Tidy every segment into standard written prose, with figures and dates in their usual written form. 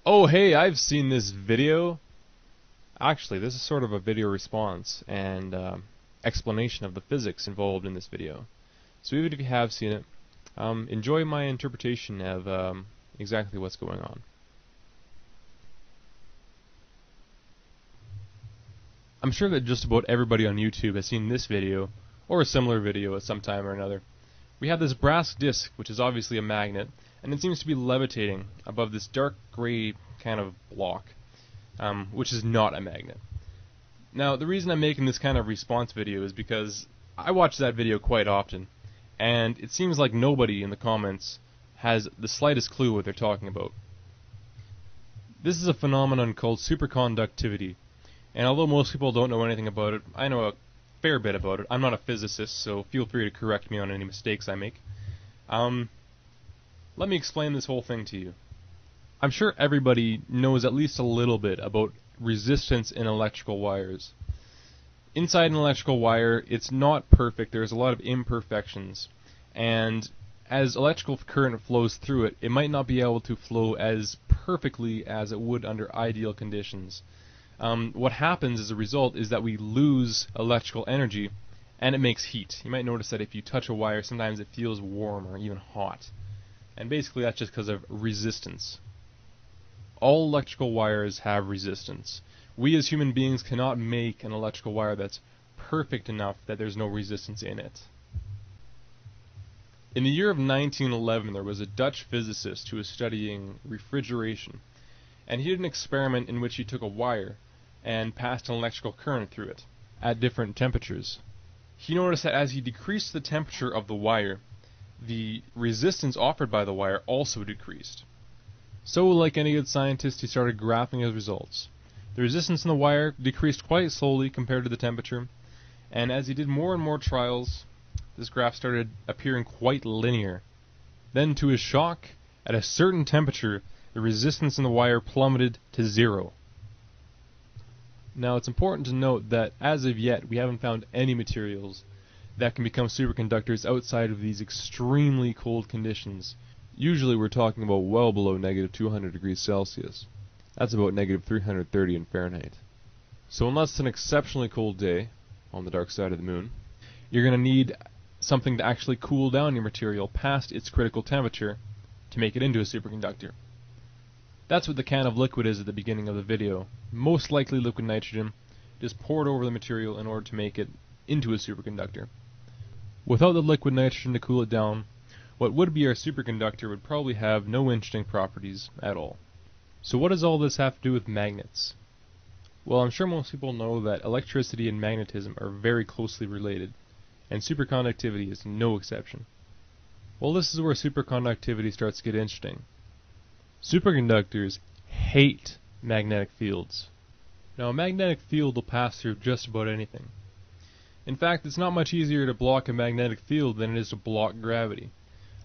Oh hey, I've seen this video. Actually, this is sort of a video response and explanation of the physics involved in this video. So even if you have seen it, enjoy my interpretation of exactly what's going on. I'm sure that just about everybody on YouTube has seen this video, or a similar video at some time or another. We have this brass disc, which is obviously a magnet, and it seems to be levitating above this dark gray kind of block, which is not a magnet. Now, the reason I'm making this kind of response video is because I watch that video quite often, and it seems like nobody in the comments has the slightest clue what they're talking about. This is a phenomenon called superconductivity, and although most people don't know anything about it, I know a fair bit about it. I'm not a physicist, so feel free to correct me on any mistakes I make. Let me explain this whole thing to you. I'm sure everybody knows at least a little bit about resistance in electrical wires. Inside an electrical wire, it's not perfect. There's a lot of imperfections, and as electrical current flows through it, it might not be able to flow as perfectly as it would under ideal conditions. What happens as a result is that we lose electrical energy, and it makes heat. You might notice that if you touch a wire, sometimes it feels warm or even hot. And basically that's just because of resistance. All electrical wires have resistance. We as human beings cannot make an electrical wire that's perfect enough that there's no resistance in it. In the year of 1911, there was a Dutch physicist who was studying refrigeration, and he did an experiment in which he took a wire and passed an electrical current through it at different temperatures. He noticed that as he decreased the temperature of the wire, the resistance offered by the wire also decreased. So, like any good scientist, he started graphing his results. The resistance in the wire decreased quite slowly compared to the temperature, and as he did more and more trials, this graph started appearing quite linear. Then, to his shock, at a certain temperature, the resistance in the wire plummeted to 0. Now, it's important to note that as of yet, we haven't found any materials that can become superconductors outside of these extremely cold conditions. Usually we're talking about well below negative 200 degrees Celsius. That's about negative 330 in Fahrenheit. So unless it's an exceptionally cold day on the dark side of the moon, you're going to need something to actually cool down your material past its critical temperature to make it into a superconductor. That's what the can of liquid is at the beginning of the video. Most likely liquid nitrogen, just poured over the material in order to make it into a superconductor. Without the liquid nitrogen to cool it down, what would be our superconductor would probably have no interesting properties at all. So what does all this have to do with magnets? Well, I'm sure most people know that electricity and magnetism are very closely related, and superconductivity is no exception. Well, this is where superconductivity starts to get interesting. Superconductors hate magnetic fields. Now, a magnetic field will pass through just about anything. In fact, it's not much easier to block a magnetic field than it is to block gravity.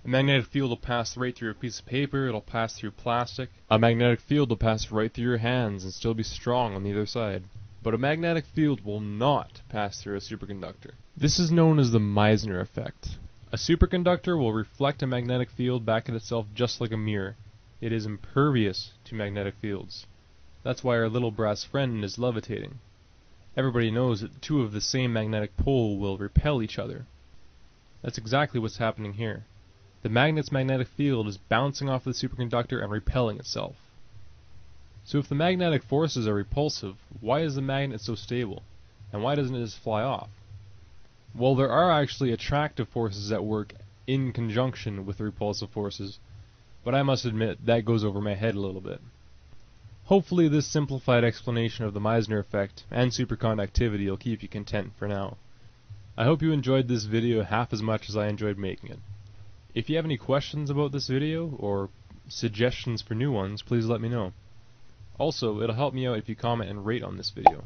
A magnetic field will pass right through a piece of paper, it'll pass through plastic. A magnetic field will pass right through your hands and still be strong on the other side. But a magnetic field will not pass through a superconductor. This is known as the Meissner effect. A superconductor will reflect a magnetic field back at itself just like a mirror. It is impervious to magnetic fields. That's why our little brass friend is levitating. Everybody knows that two of the same magnetic pole will repel each other. That's exactly what's happening here. The magnet's magnetic field is bouncing off the superconductor and repelling itself. So if the magnetic forces are repulsive, why is the magnet so stable? And why doesn't it just fly off? Well, there are actually attractive forces at work in conjunction with the repulsive forces, but I must admit that goes over my head a little bit. Hopefully this simplified explanation of the Meissner effect and superconductivity will keep you content for now. I hope you enjoyed this video half as much as I enjoyed making it. If you have any questions about this video, or suggestions for new ones, please let me know. Also, it'll help me out if you comment and rate on this video.